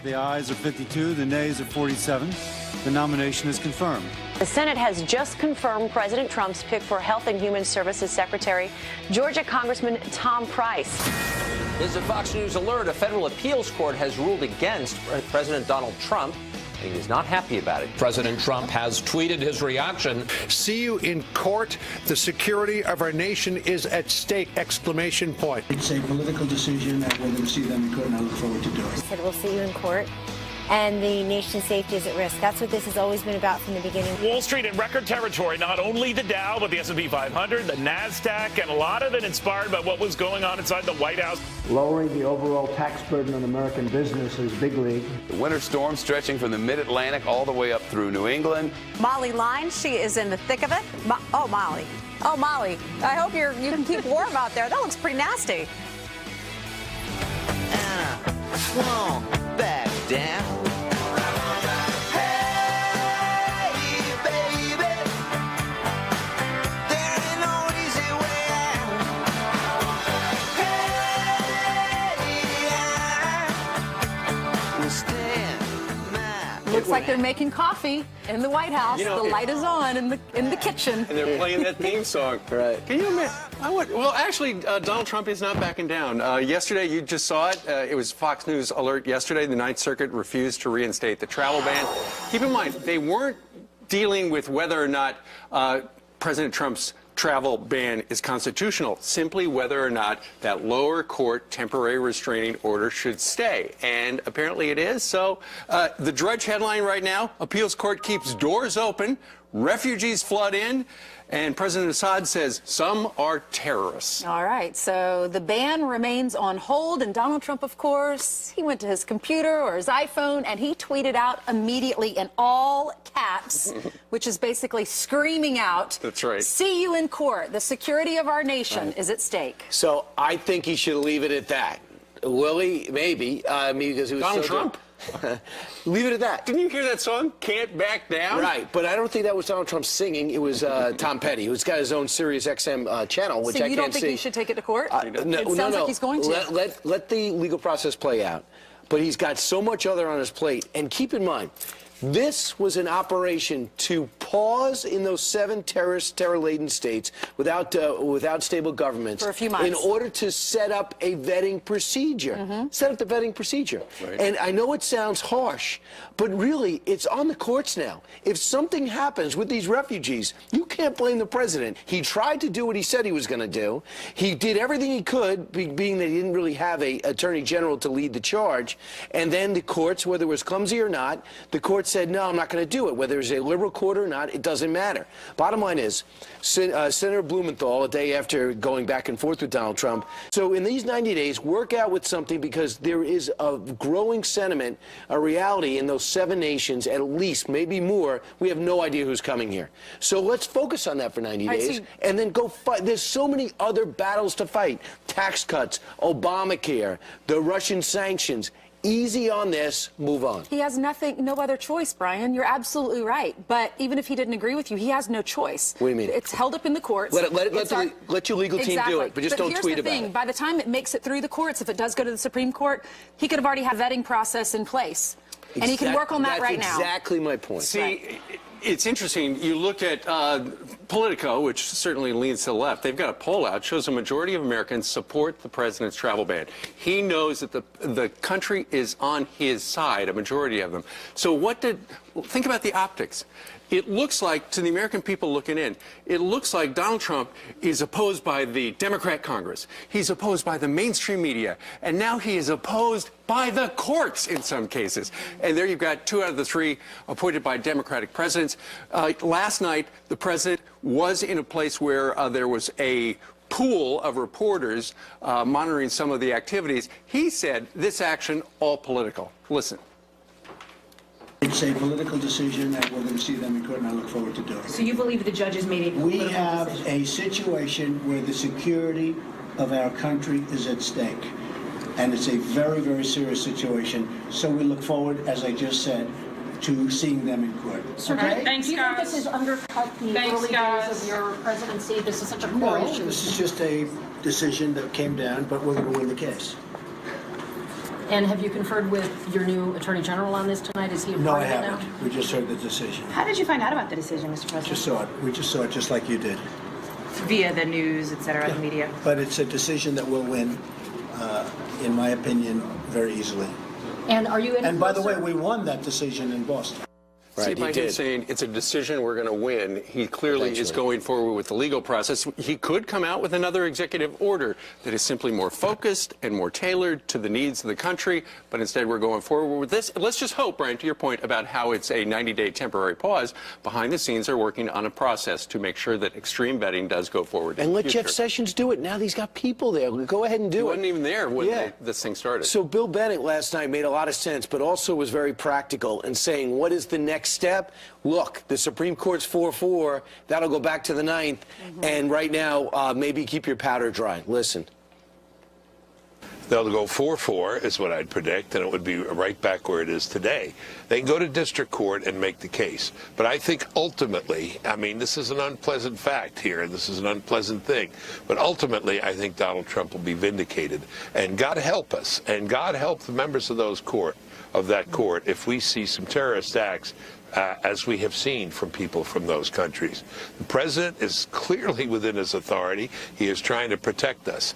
The ayes are 52, the nays are 47. The nomination is confirmed. The Senate has just confirmed President Trump's pick for Health and Human Services Secretary, Georgia Congressman Tom Price. This is a Fox News alert. A federal appeals court has ruled against President Donald Trump. He is not happy about it. President Trump has tweeted his reaction. See you in court. The security of our nation is at stake! Exclamation point. It's a political decision, and we're going to see them in court, and I look forward to doing it. He said, we'll see you in court, and the nation's safety is at risk. That's what this has always been about from the beginning. Wall Street in record territory, not only the Dow, but the S&P 500, the NASDAQ, and a lot of it inspired by what was going on inside the White House. Lowering the overall tax burden on American business is big league. The winter storm stretching from the mid-Atlantic all the way up through New England. Molly Line, she is in the thick of it. Molly. Oh, Molly. I hope you can keep warm out there. That looks pretty nasty. Won't back down. Looks like they're making coffee in the White House. The light is on in the kitchen. And they're playing that theme song. Right. Can you imagine? Well, actually, Donald Trump is not backing down. Yesterday, you just saw it. It was Fox News alert yesterday. The Ninth Circuit refused to reinstate the travel ban. Keep in mind, they weren't dealing with whether or not President Trump's travel ban is constitutional, simply whether or not that lower court temporary restraining order should stay. And apparently it is. So the Drudge headline right now, appeals court keeps doors open, refugees flood in, and President Assad says some are terrorists. All right, so the ban remains on hold, and Donald Trump, of course, he went to his computer or his iPhone, and he tweeted out immediately in all caps, which is basically screaming out, that's right, see you in court. The security of our nation is at stake. So I think he should leave it at that. Will he? Maybe. Because he was Donald Trump? Leave it at that. Didn't you hear that song, Can't Back Down? Right, but I don't think that was Donald Trump singing. It was Tom Petty, who's got his own Sirius XM channel, which I can't see. So you don't think he should take it to court? No, it sounds like he's going to. Let the legal process play out. But he's got so much other on his plate. And keep in mind, this was an operation to pause in those 7 terror-laden states without stable governments for a few months in order to set up a vetting procedure. Set up the vetting procedure. Right. And I know it sounds harsh, but really, it's on the courts now. If something happens with these refugees, you can't blame the president. He tried to do what he said he was going to do. He did everything he could, being that he didn't really have an attorney general to lead the charge. And then the courts, whether it was clumsy or not, the court said, no, I'm not going to do it. Whether it's a liberal court or not, it doesn't matter. Bottom line is, Senator Blumenthal, a day after going back and forth with Donald Trump, so in these 90 days, work out with something, because there is a growing sentiment, a reality in those 7 nations, at least, maybe more. We have no idea who's coming here. So let's focus on that for 90 days and then go fight. There's so many other battles to fight. Tax cuts, Obamacare, the Russian sanctions. Easy on this, move on. He has no other choice, Brian. You're absolutely right. But even if he didn't agree with you, he has no choice. What do you mean? It's held up in the courts. Let your legal team do it, but just don't tweet about it. Here's the thing. By the time it makes it through the courts, if it does go to the Supreme Court, he could have already had a vetting process in place. And he can work on that right now. That's exactly my point. See, it's interesting. You look at Politico, which certainly leans to the left. They've got a poll out, shows a majority of Americans support the president's travel ban. He knows that the country is on his side, a majority of them. So think about the optics. It looks like, to the American people looking in, it looks like Donald Trump is opposed by the Democrat Congress. He's opposed by the mainstream media. And now he is opposed by the courts in some cases. And there you've got 2 out of the 3 appointed by Democratic presidents. Last night, the president was in a place where there was a pool of reporters monitoring some of the activities. He said this action, all political. Listen. It's a political decision, and we're going to see them in court, and I look forward to doing it. So you believe the judges made a political decision? We have a situation where the security of our country is at stake, and it's a very, very serious situation. So we look forward, as I just said, to seeing them in court. Okay? Thanks, do you think this has undercut the early days of your presidency? This is such a core issue. This is just a decision that came down, but we're going to win the case. And have you conferred with your new Attorney General on this tonight? Is he a No, part I of it haven't. now? We just heard the decision. How did you find out about the decision, Mr. President? Just saw it. We just saw it just like you did. Via the news, et cetera, the media. But it's a decision that will win, in my opinion, very easily. And are you in? And by the way, we won that decision in Boston. See, by him saying it's a decision we're going to win, he clearly is going forward with the legal process. He could come out with another executive order that is simply more focused and more tailored to the needs of the country, but instead we're going forward with this. Let's just hope, Brian, to your point about how it's a 90-day temporary pause, behind the scenes they're working on a process to make sure that extreme vetting does go forward. And let Jeff Sessions do it. Now he's got people there. Go ahead and do it. He wasn't even there when this thing started. So Bill Bennett last night made a lot of sense, but also was very practical in saying, what is the next step? Look, the Supreme Court's 4-4. That'll go back to the 9th. And right now, maybe keep your powder dry. Listen. They'll go 4-4 is what I'd predict, and it would be right back where it is today. They can go to district court and make the case. But I think ultimately, I mean, this is an unpleasant fact here, and this is an unpleasant thing. But ultimately, I think Donald Trump will be vindicated. And God help us, and God help the members of that court, if we see some terrorist acts as we have seen from people from those countries. The president is clearly within his authority. He is trying to protect us.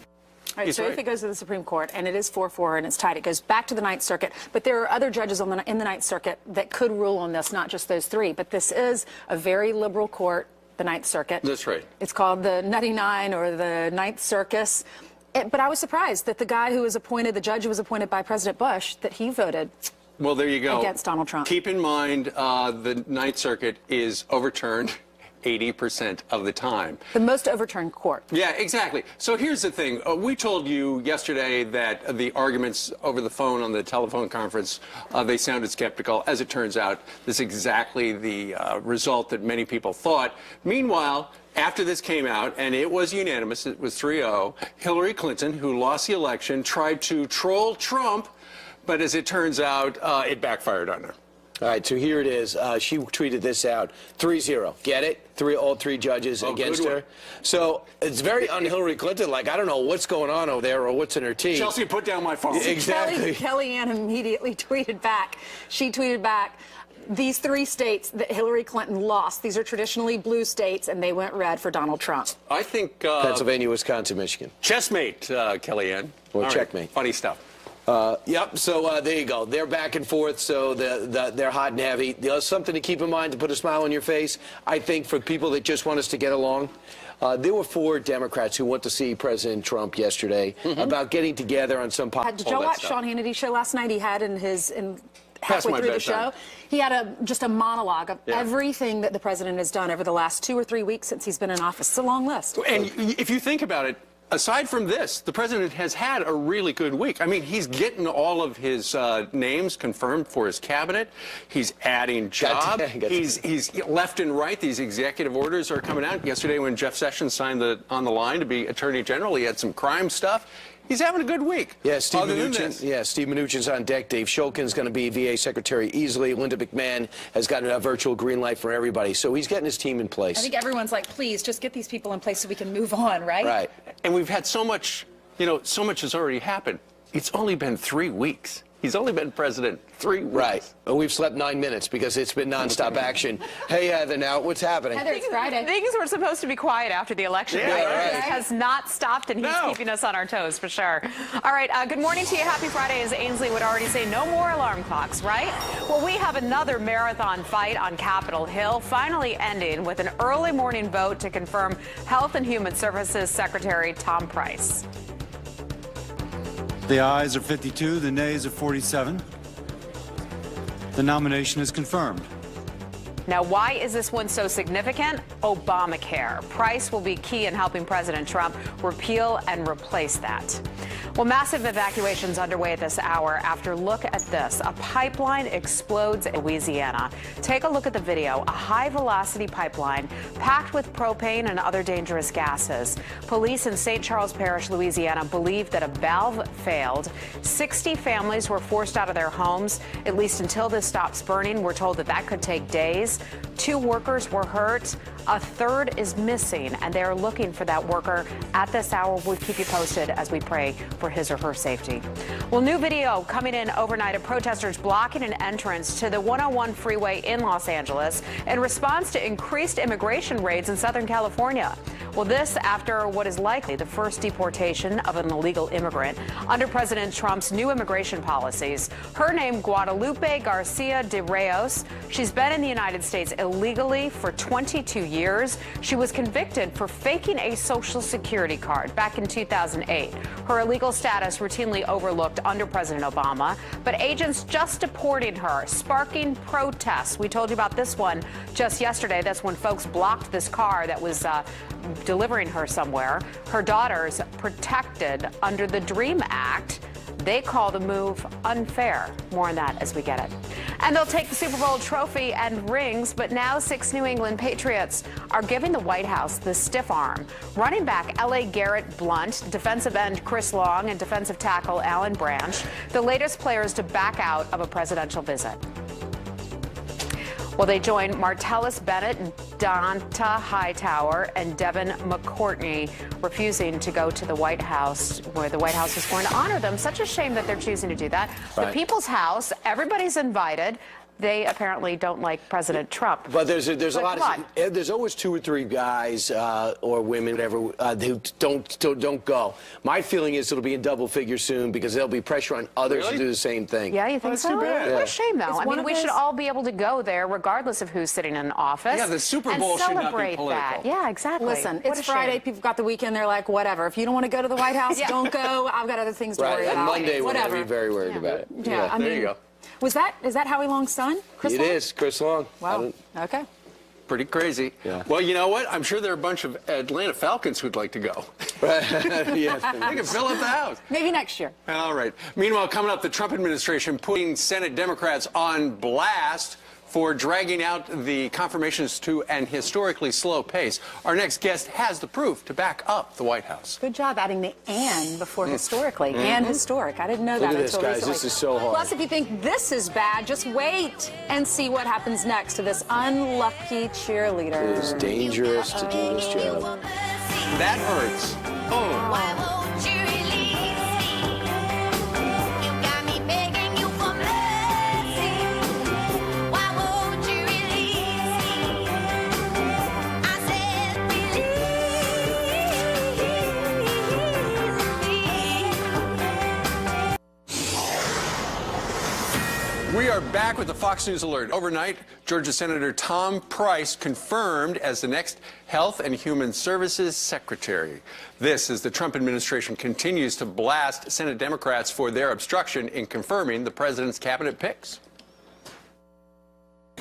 All right, so if it goes to the Supreme Court and it is 4-4 and it's tied, it goes back to the Ninth Circuit. But there are other judges in the Ninth Circuit that could rule on this, not just those three. But this is a very liberal court, the Ninth Circuit. That's right. It's called the Nutty Nine or the Ninth Circus. But I was surprised that the guy who was appointed, the judge who was appointed by President Bush, that he voted. Well, there you go. Against Donald Trump. Keep in mind, the Ninth Circuit is overturned 80% of the time. The most overturned court. Yeah, exactly. So here's the thing. We told you yesterday that the arguments over the phone on the telephone conference, they sounded skeptical. As it turns out, this is exactly the result that many people thought. Meanwhile, after this came out, and it was unanimous, it was 3-0, Hillary Clinton, who lost the election, tried to troll Trump, but as it turns out, it backfired on her. All right, so here it is. She tweeted this out. 3-0. Get it? All three judges against her. So it's very on Hillary Clinton. Like, I don't know what's going on over there or what's in her team. Chelsea, put down my phone. Exactly. Kellyanne immediately tweeted back. She tweeted back, these three states that Hillary Clinton lost, these are traditionally blue states, and they went red for Donald Trump. I think... Pennsylvania, Wisconsin, Michigan. Chessmate, Kellyanne. Well, All checkmate. Right. Funny stuff. Yep, so there you go. They're back and forth, so they're hot and heavy. Something to keep in mind to put a smile on your face, I think, for people that just want us to get along. There were 4 Democrats who went to see President Trump yesterday about getting together on some... Did you watch Sean Hannity's show last night? He had halfway through the show, he had just a monologue of everything that the president has done over the last 2 or 3 weeks since he's been in office. It's a long list. And if you think about it, aside from this, the president has had a really good week. I mean, he's getting all of his names confirmed for his cabinet. He's adding jobs. He's left and right. These executive orders are coming out. Yesterday, when Jeff Sessions signed on the line to be Attorney General, he had some crime stuff. He's having a good week. Yeah, Steve Mnuchin's on deck. Dave Shulkin's going to be VA Secretary easily. Linda McMahon has gotten a virtual green light for everybody. So he's getting his team in place. I think everyone's like, please, just get these people in place so we can move on, right? Right. And we've had so much, so much has already happened. It's only been 3 weeks. He's only been president 3 weeks. Right. And we've slept 9 minutes because it's been nonstop action. Hey, Heather, now, what's happening? Heather, it's Friday. Things were supposed to be quiet after the election. Yeah, right. He has not stopped, and he's keeping us on our toes, for sure. All right, good morning to you. Happy Friday, as Ainsley would already say. No more alarm clocks, right? Well, we have another marathon fight on Capitol Hill, finally ending with an early morning vote to confirm Health and Human Services Secretary Tom Price. The ayes are 52, the nays are 47. The nomination is confirmed. Now, why is this one so significant? Obamacare. Price will be key in helping President Trump repeal and replace that. Well, massive evacuations underway at this hour after look at this. A pipeline explodes in Louisiana. Take a look at the video. A high-velocity pipeline packed with propane and other dangerous gases. Police in St. Charles Parish, Louisiana, believe that a valve failed. 60 families were forced out of their homes, at least until this stops burning. We're told that could take days. 2 workers were hurt. A third is missing, and they're looking for that worker at this hour. We'll keep you posted as we pray for for his or her safety. Well, new video coming in overnight of protesters blocking an entrance to the 101 freeway in Los Angeles in response to increased immigration raids in Southern California. Well, this after what is likely the first deportation of an illegal immigrant under President Trump's new immigration policies. Her name, Guadalupe Garcia de Reos. She's been in the United States illegally for 22 years. She was convicted for faking a Social Security card back in 2008. Her illegal status routinely overlooked under President Obama, but agents just deporting her, sparking protests. We told you about this one just yesterday. That's when folks blocked this car that was delivering her somewhere. Her daughters protected under the DREAM Act. They call the move unfair. More on that as we get it. And they'll take the Super Bowl trophy and rings, but now 6 New England Patriots are giving the White House the stiff arm. Running back L.A. Garrett Blunt, defensive end Chris Long, and defensive tackle Alan Branch, the latest players to back out of a presidential visit. Well, they join Martellus Bennett, Donta Hightower, and Devin McCourtney refusing to go to the White House, where the White House is going to honor them. Such a shame that they're choosing to do that. Right. The People's House, everybody's invited. They apparently don't like President Trump. But there's a lot of there's always 2 or 3 guys or women, whatever, who don't go. My feeling is it'll be in double figures soon because there'll be pressure on others to do the same thing. Yeah, you think so? Too bad. What a shame, though. I mean, we should all be able to go there regardless of who's sitting in office. Yeah, the Super Bowl should not be political. That. Yeah, exactly. Listen, it's Friday. Shame. People got the weekend. They're like, whatever. If you don't want to go to the White House, don't go. I've got other things to worry about. And Monday, we're going to whatever. be very worried about it. Yeah, I mean, there you go. Is that Howie Long's son? Chris Long? It is, Chris Long. Wow. Okay. Pretty crazy. Yeah. Well, you know what? I'm sure there are a bunch of Atlanta Falcons who'd like to go. Yes. They can fill up the house. Maybe next year. All right. Meanwhile, coming up, the Trump administration putting Senate Democrats on blast for dragging out the confirmations to an historically slow pace. Our next guest has the proof to back up the White House. Good job adding the "and" before historically. And historic. I didn't know that Look at this, until guys. recently. This is so hard. Plus, if you think this is bad, just wait and see what happens next to this unlucky cheerleader. It is dangerous to do this job. That hurts. Oh. We are back with the Fox News Alert. Overnight, Georgia Senator Tom Price confirmed as the next Health and Human Services Secretary. This as the Trump administration continues to blast Senate Democrats for their obstruction in confirming the president's cabinet picks.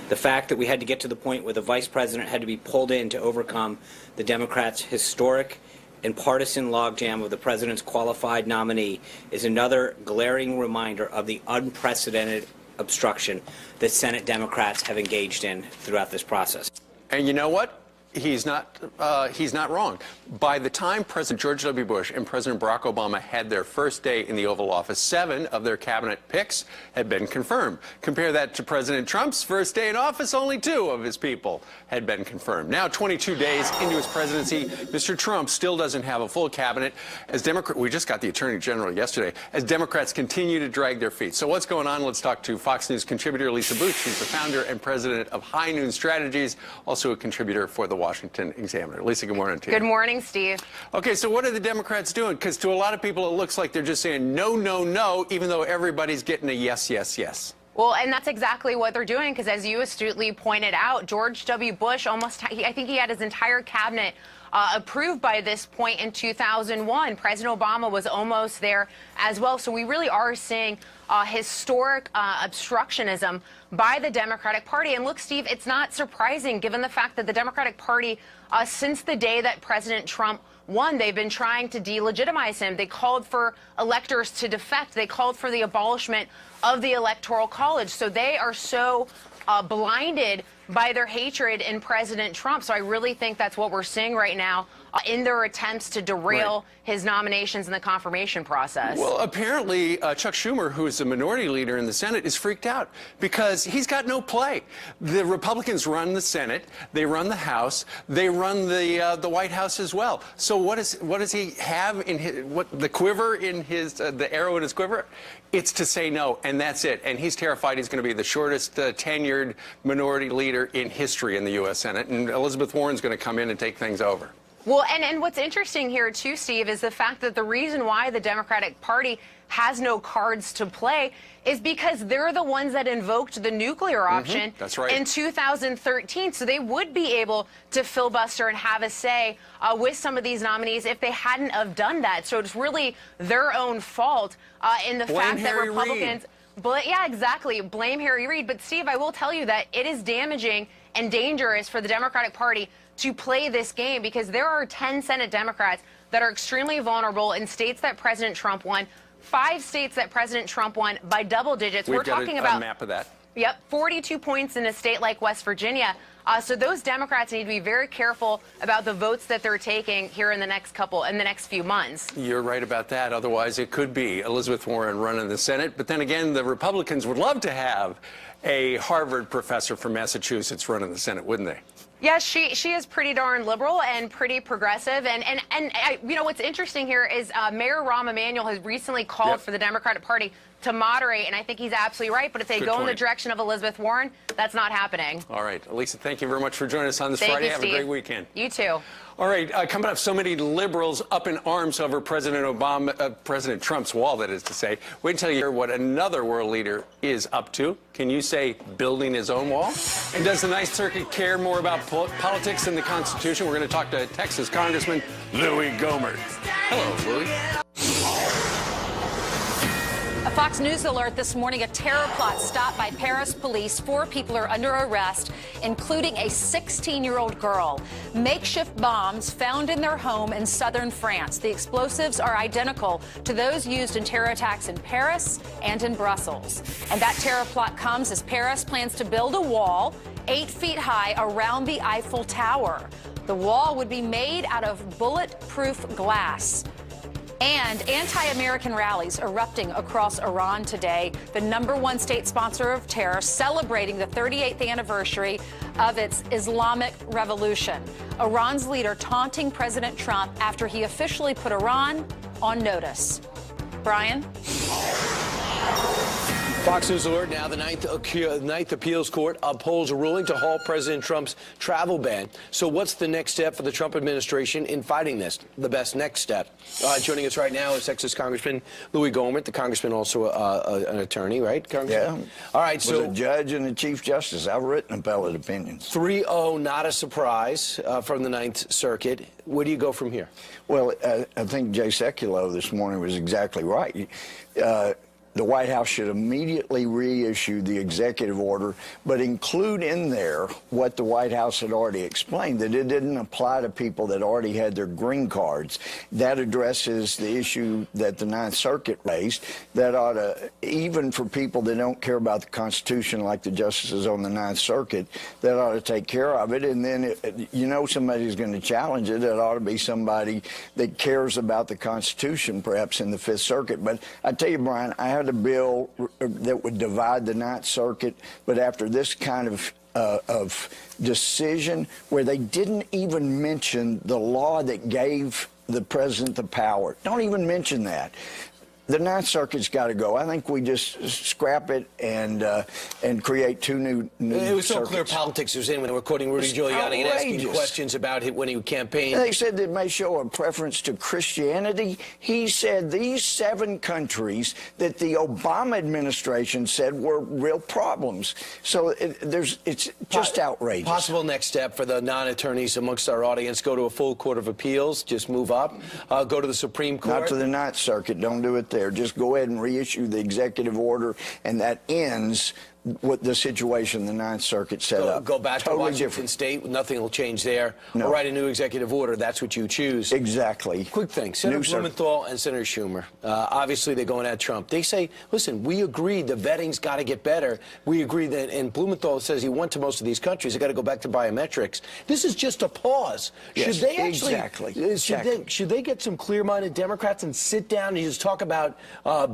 The fact that we had to get to the point where the vice president had to be pulled in to overcome the Democrats' historic and partisan logjam of the president's qualified nominee is another glaring reminder of the unprecedented obstruction that Senate Democrats have engaged in throughout this process. And you know what? He's not wrong. By the time President George W. Bush and President Barack Obama had their first day in the Oval Office, 7 of their cabinet picks had been confirmed. Compare that to President Trump's first day in office, only 2 of his people had been confirmed. Now, 22 days into his presidency, Mr. Trump still doesn't have a full cabinet. We just got the Attorney General yesterday, as Democrats continue to drag their feet. So what's going on? Let's talk to Fox News contributor Lisa Booth. She's the founder and president of High Noon Strategies, also a contributor for the Washington Examiner. Lisa, good morning to you. Good morning, Steve. Okay, so what are the Democrats doing? Because to a lot of people, it looks like they're just saying no, no, no, even though everybody's getting a yes, yes, yes. Well, and that's exactly what they're doing, because as you astutely pointed out, George W. Bush I think he had his entire cabinet approved by this point in 2001. President Obama was almost there as well. So we really are seeing historic obstructionism by the Democratic Party. And look, Steve, it's not surprising given the fact that the Democratic Party, since the day that President Trump won, they've been trying to delegitimize him. They called for electors to defect. They called for the abolishment of the Electoral College. So they are so blinded by their hatred in President Trump. So I really think that's what we're seeing right now in their attempts to derail his nominations in the confirmation process. Well, apparently, Chuck Schumer, who is the minority leader in the Senate, is freaked out because he's got no play. The Republicans run the Senate, they run the House, they run the White House as well. So what does he have in his, the quiver in his, the arrow in his quiver? It's to say no, and that's it. And he's terrified he's going to be the shortest tenured minority leader in history in the U.S. Senate, and Elizabeth Warren's going to come in and take things over. Well, and what's interesting here, too, Steve, is the fact that the reason why the Democratic Party has no cards to play is because they're the ones that invoked the nuclear option in 2013. So they would be able to filibuster and have a say with some of these nominees if they hadn't have done that. So it's really their own fault in the fact that Republicans... But yeah, exactly. Blame Harry Reid. But, Steve, I will tell you that it is damaging and dangerous for the Democratic Party to play this game because there are 10 Senate Democrats that are extremely vulnerable in states that President Trump won, 5 states that President Trump won by double digits. We've We're got talking a about map of that. Yep, 42 points in a state like West Virginia. So those Democrats need to be very careful about the votes that they're taking here in the next few months. You're right about that. Otherwise, it could be Elizabeth Warren running the Senate. But then again, the Republicans would love to have a Harvard professor from Massachusetts running the Senate, wouldn't they? Yes, she is pretty darn liberal and pretty progressive. And you know, what's interesting here is Mayor Rahm Emanuel has recently called for the Democratic Party to moderate, and I think he's absolutely right. But if they go in the direction of Elizabeth Warren, that's not happening. All right. Lisa, thank you very much for joining us on this Friday. You, have a great weekend. You too. All right, coming up, so many liberals up in arms over President Trump's wall, that is to say. Wait until you hear what another world leader is up to. Can you say building his own wall? And does the Ninth Circuit care more about politics than the Constitution? We're going to talk to Texas Congressman Louis Gohmert. Hello, Louis. A Fox News alert this morning, a terror plot stopped by Paris police. 4 people are under arrest, including a 16-year-old girl. Makeshift bombs found in their home in southern France. The explosives are identical to those used in terror attacks in Paris and in Brussels. And that terror plot comes as Paris plans to build a wall 8 feet high around the Eiffel Tower. The wall would be made out of bulletproof glass. And anti-American rallies erupting across Iran today, the #1 state sponsor of terror, celebrating the 38th anniversary of its Islamic revolution. Iran's leader taunting President Trump after he officially put Iran on notice. Brian? Fox News alert now. The Ninth Appeals Court upholds a ruling to halt President Trump's travel ban. So what's the next step for the Trump administration in fighting this? The best next step. Joining us right now is Texas Congressman Louis Gohmert, the congressman, also an attorney, right, Congressman? Yeah. All right, so... Was a judge and a chief justice. I've written appellate opinions. 3-0, not a surprise from the Ninth Circuit. Where do you go from here? Well, I think Jay Sekulow this morning was exactly right. The White House should immediately reissue the executive order, but include in there what the White House had already explained, that it didn't apply to people that already had their green cards. That addresses the issue that the Ninth Circuit raised, that ought to, even for people that don't care about the Constitution like the justices on the Ninth Circuit, that ought to take care of it. And then, you know, somebody's going to challenge it. It ought to be somebody that cares about the Constitution, perhaps in the Fifth Circuit. But I tell you, Brian, I had a bill that would divide the Ninth Circuit, but after this kind of decision where they didn't even mention the law that gave the president the power, don't even mention that. The Ninth Circuit's got to go. I think we just scrap it and create 2 new It was so circuits. clear politics was in when they were quoting Rudy Giuliani and asking questions about it when he campaigned. They said it may show a preference to Christianity. He said these 7 countries that the Obama administration said were real problems. So it's just outrageous. Possible next step for the non-attorneys amongst our audience: go to a full court of appeals, just move up, go to the Supreme Court. Not to the Ninth Circuit. Don't do it there. Just go ahead and reissue the executive order, and that ends what the situation the Ninth Circuit set up. Go back to Washington State. Nothing will change there. No. Or write a new executive order. That's what you choose. Exactly. Quick thing. Senator Blumenthal and Senator Schumer, obviously they're going at Trump. They say, listen, we agreed the vetting's got to get better. We agree that, and Blumenthal says he went to most of these countries. They got to go back to biometrics. This is just a pause. Yes, should they actually, exactly. Should they get some clear-minded Democrats and sit down and just talk about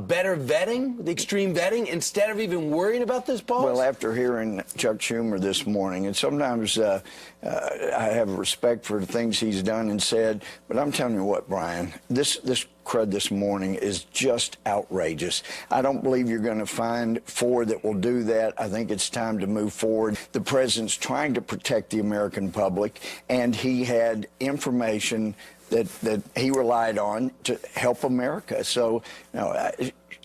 better vetting, the extreme vetting, instead of even worrying about this pause? Well, after hearing Chuck Schumer this morning, and sometimes I have respect for the things he's done and said, but I'm telling you what, Brian, this crud this morning is just outrageous. I don't believe you're going to find four that will do that. I think it's time to move forward. The president's trying to protect the American public, and he had information that he relied on to help America. So,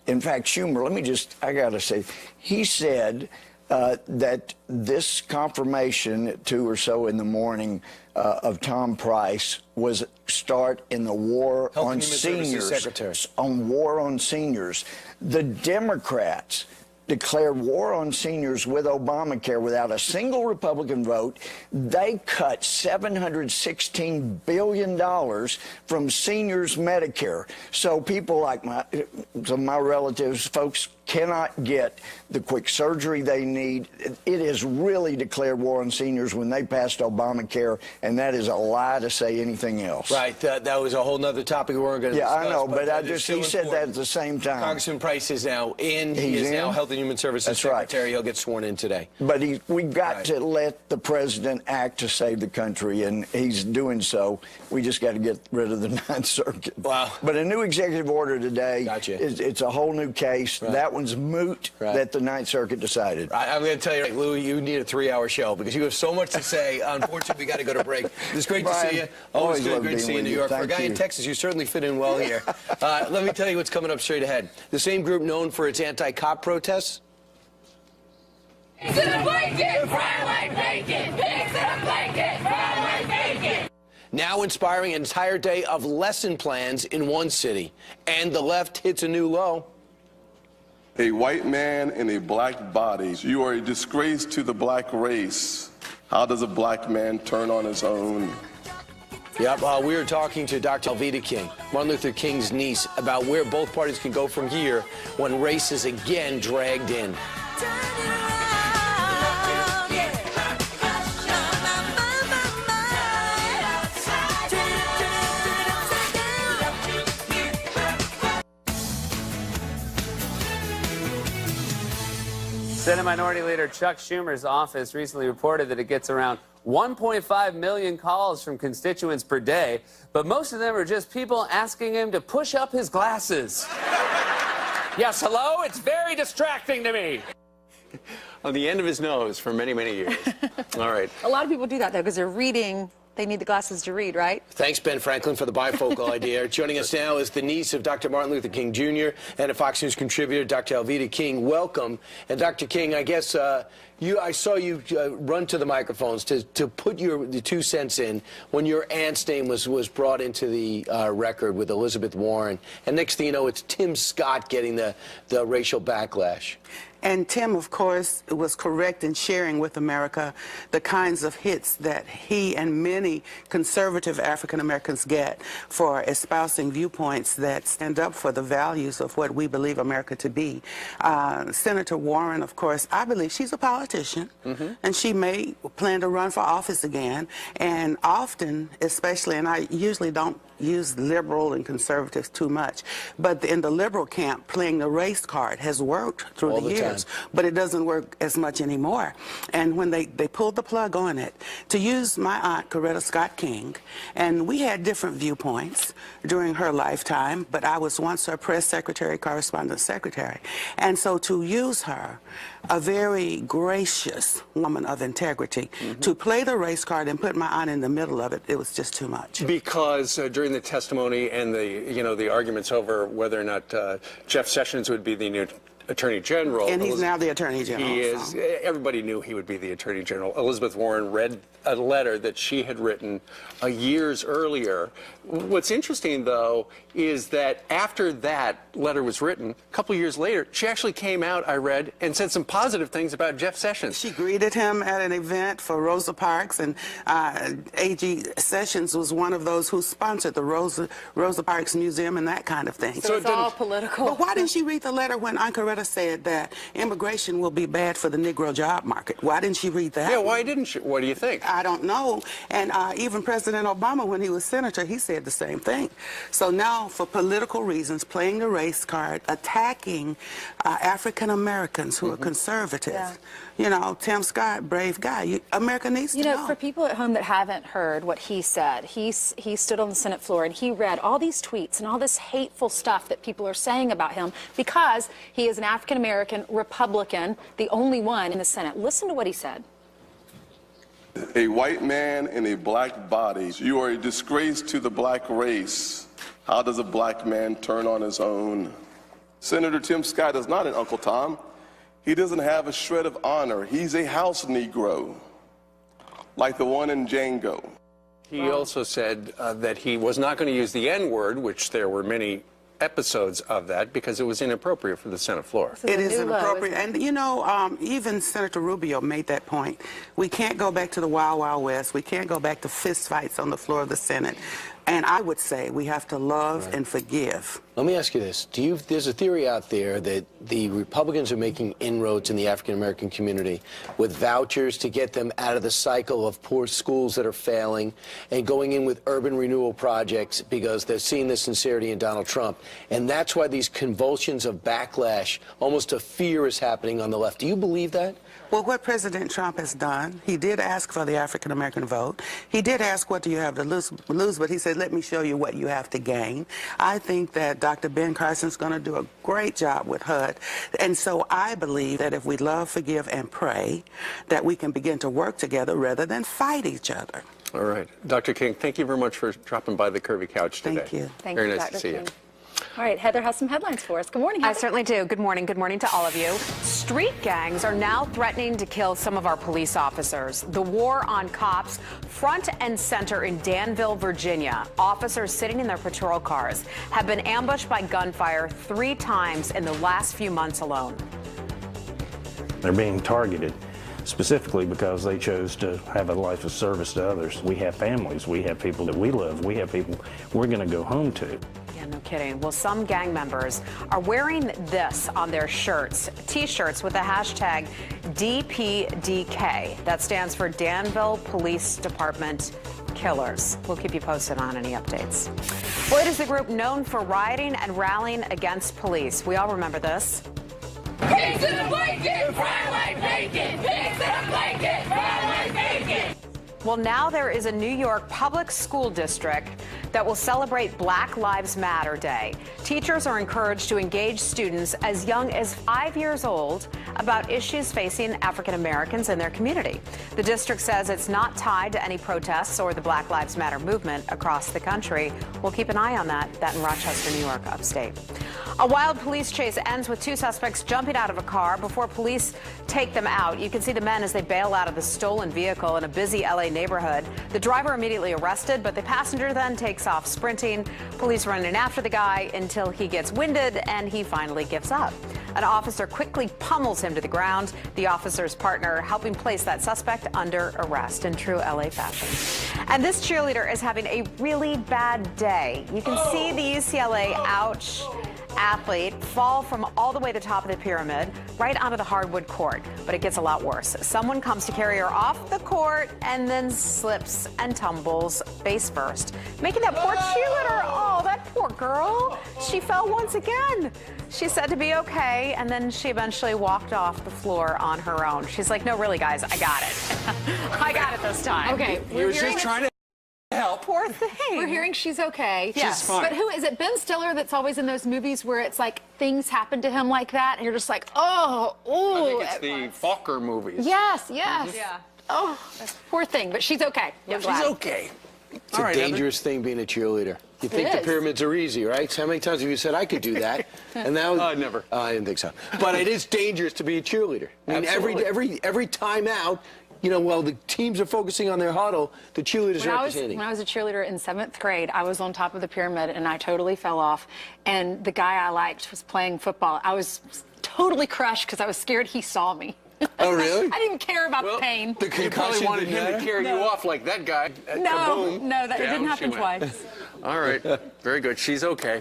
in fact, Schumer, I got to say, he said that this confirmation at 2 or so in the morning of Tom Price was start in the war on seniors. On war on seniors. The Democrats declared war on seniors with Obamacare without a single Republican vote. They cut $716 billion from seniors' Medicare. So people like some of my relatives, folks, cannot get the quick surgery they need. It is really declared war on seniors when they passed Obamacare, and that is a lie to say anything else. Right. That was a whole nother topic we weren't going to discuss. Yeah, I know, but he said that at the same time. Congressman Price is now in. He is now Health and Human Services Secretary. Right. He'll get sworn in today. But we've got to let the president act to save the country, and he's doing so. We just got to get rid of the Ninth Circuit. Wow. But a new executive order today, it's a whole new case. Right. That one's moot that the Ninth Circuit decided. I'm going to tell you, Louis, you need a 3-hour show because you have so much to say. Unfortunately, we got to go to break. It's great to see you. Always great to see you in New York. For a guy in Texas, you certainly fit in well here. Let me tell you what's coming up straight ahead. The same group known for its anti-cop protests. Pigs in a blanket, fry like bacon. Pigs in a blanket, fry like bacon. Now inspiring an entire day of lesson plans in one city. And the left hits a new low. A white man in a black body. You are a disgrace to the black race. How does a black man turn on his own? Yep, we were talking to Dr. Alveda King, Martin Luther King's niece, about where both parties can go from here when race is again dragged in. Senate Minority Leader Chuck Schumer's office recently reported that it gets around 1.5 million calls from constituents per day, but most of them are just people asking him to push up his glasses. Yes, hello? It's very distracting to me. On the end of his nose for many, many years. All right. A lot of people do that, though, because they're reading. They need the glasses to read, right? Thanks, Ben Franklin, for the bifocal idea. Joining us now is the niece of Dr. Martin Luther King Jr. and a Fox News contributor, Dr. Alveda King. Welcome. And Dr. King, I guess I saw you run to the microphones to put the 2 cents in when your aunt's name was brought into the record with Elizabeth Warren. And next thing you know, it's Tim Scott getting the racial backlash. And Tim, of course, was correct in sharing with America the kinds of hits that he and many conservative African Americans get for espousing viewpoints that stand up for the values of what we believe America to be. Senator Warren, of course, I believe she's a politician, and she may plan to run for office again. And often, especially, and I usually don't use liberal and conservatives too much, but in the liberal camp, playing the race card has worked through the years, but it doesn't work as much anymore. And when they pulled the plug on it, to use my aunt, Coretta Scott King, and we had different viewpoints during her lifetime, but I was once her press secretary, correspondence secretary. And so to use her, a very gracious woman of integrity, to play the race card and put my aunt in the middle of it, it was just too much. Because during the testimony and the arguments over whether or not Jeff Sessions would be the new Attorney General. And he's now the Attorney General. He is. Everybody knew he would be the Attorney General. Elizabeth Warren read a letter that she had written years earlier. What's interesting, though, is that after that letter was written, a couple years later, she actually came out, I read, and said some positive things about Jeff Sessions. She greeted him at an event for Rosa Parks, and A.G. Sessions was one of those who sponsored the Rosa Parks Museum and that kind of thing. So it's all political. But why didn't she read the letter when Ankaretta said that immigration will be bad for the Negro job market? Why didn't she read that? Yeah, why didn't she? What do you think? I don't know. And even President Obama, when he was senator, he said the same thing. So now, for political reasons, playing the race card, attacking African Americans who are conservative. Yeah. You know, Tim Scott, brave guy. America needs to know. For people at home that haven't heard what he said, he stood on the Senate floor and he read all these tweets and all this hateful stuff that people are saying about him because he is an African American Republican, the only one in the Senate. Listen to what he said. A white man in a black body. You are a disgrace to the black race. How does a black man turn on his own? Senator Tim Scott is not an Uncle Tom. He doesn't have a shred of honor. He's a house Negro, like the one in Django. He also said that he was not going to use the N-word, which there were many episodes of that, because it was inappropriate for the Senate floor. It is inappropriate. And, you know, even Senator Rubio made that point. We can't go back to the Wild Wild West. We can't go back to fistfights on the floor of the Senate. And I would say we have to love and forgive. Let me ask you this. There's a theory out there that the Republicans are making inroads in the African-American community with vouchers to get them out of the cycle of poor schools that are failing and going in with urban renewal projects because they're seeing the sincerity in Donald Trump. And that's why these convulsions of backlash, almost a fear, is happening on the left. Do you believe that? Well, what President Trump has done, he did ask for the African-American vote. He did ask, what do you have to lose? But he said, let me show you what you have to gain. I think that Dr. Ben Carson's going to do a great job with HUD. And so I believe that if we love, forgive, and pray, that we can begin to work together rather than fight each other. All right. Dr. King, thank you very much for dropping by the Curvy Couch today. Thank you. Thank Very you, nice Dr. to see King. you. All right, Heather has some headlines for us. Good morning, Heather. I certainly do. Good morning. Good morning to all of you. Street gangs are now threatening to kill some of our police officers. The war on cops front and center in Danville, Virginia. Officers sitting in their patrol cars have been ambushed by gunfire 3 times in the last few months alone. They're being targeted specifically because they chose to have a life of service to others. We have families. We have people that we love. We have people we're going to go home to. Yeah, no kidding. Well, some gang members are wearing this on their shirts, T-shirts with the hashtag DPDK. That stands for Danville Police Department Killers. We'll keep you posted on any updates. Well, it is the group known for rioting and rallying against police. We all remember this. Pigs in a blanket, fry like bacon. Pigs in a blanket, fry like bacon. Well, now there is a New York public school district that will celebrate Black Lives Matter Day. Teachers are encouraged to engage students as young as 5 years old about issues facing African Americans in their community. The district says it's not tied to any protests or the Black Lives Matter movement across the country. We'll keep an eye on that in Rochester, New York, upstate. A wild police chase ends with 2 suspects jumping out of a car before police take them out. You can see the men as they bail out of the stolen vehicle in a busy LA neighborhood. The driver immediately arrested, but the passenger then takes off sprinting. Police running after the guy until he gets winded and he finally gives up. An officer quickly pummels him to the ground. The officer's partner helping place that suspect under arrest in true LA fashion. And this cheerleader is having a really bad day. You can see the UCLA athlete fall from all the way to the top of the pyramid right onto the hardwood court. But it gets a lot worse. Someone comes to carry her off the court and then slips and tumbles face first, making that poor cheerleader, oh, that poor girl, she fell once again. She's said to be okay, and then she eventually walked off the floor on her own. She's like, no, really, guys, I got it. I got it this time. Okay, He was just trying to help. Poor thing. We're hearing she's okay. She's fine. But who is it? Ben Stiller that's always in those movies where it's like things happen to him like that, and you're just like, oh, ooh. I think it's the Fokker movies. Yes, yes. Yeah. Oh, poor thing, but she's okay. She's okay. It's a dangerous thing being a cheerleader. You think It the is. pyramids are easy, right? So how many times have you said I could do that? And now Never. I didn't think so. But it is dangerous to be a cheerleader. I mean, Absolutely. every time out, you know, while the teams are focusing on their huddle, the cheerleaders are standing. When I was a cheerleader in 7th grade, I was on top of the pyramid and I totally fell off. And the guy I liked was playing football. I was totally crushed because I was scared he saw me. Oh, really? I didn't care about the pain. The You probably wanted him to carry you off like that guy. No, Kaboom. no, that it Down didn't happen she went. twice. All right. Very good. She's okay.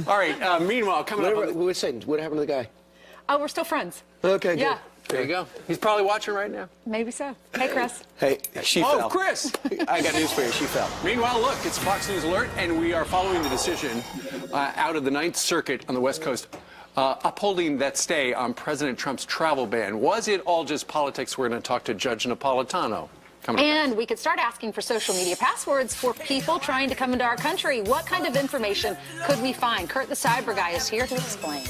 All right. Meanwhile, coming up. What happened to the guy? Oh, we're still friends. Okay, good. Yeah, There you go. He's probably watching right now. maybe so. Hey, Chris. Hey, she fell. Oh, Chris! I got news for you. She fell. Meanwhile, look, it's Fox News Alert, and we are following the decision out of the Ninth Circuit on the West Coast, upholding that stay on President Trump's travel ban. Was it all just politics? We're going to talk to Judge Napolitano. And we could start asking for social media passwords for people trying to come into our country. What kind of information could we find? Kurt the Cyber Guy is here to explain.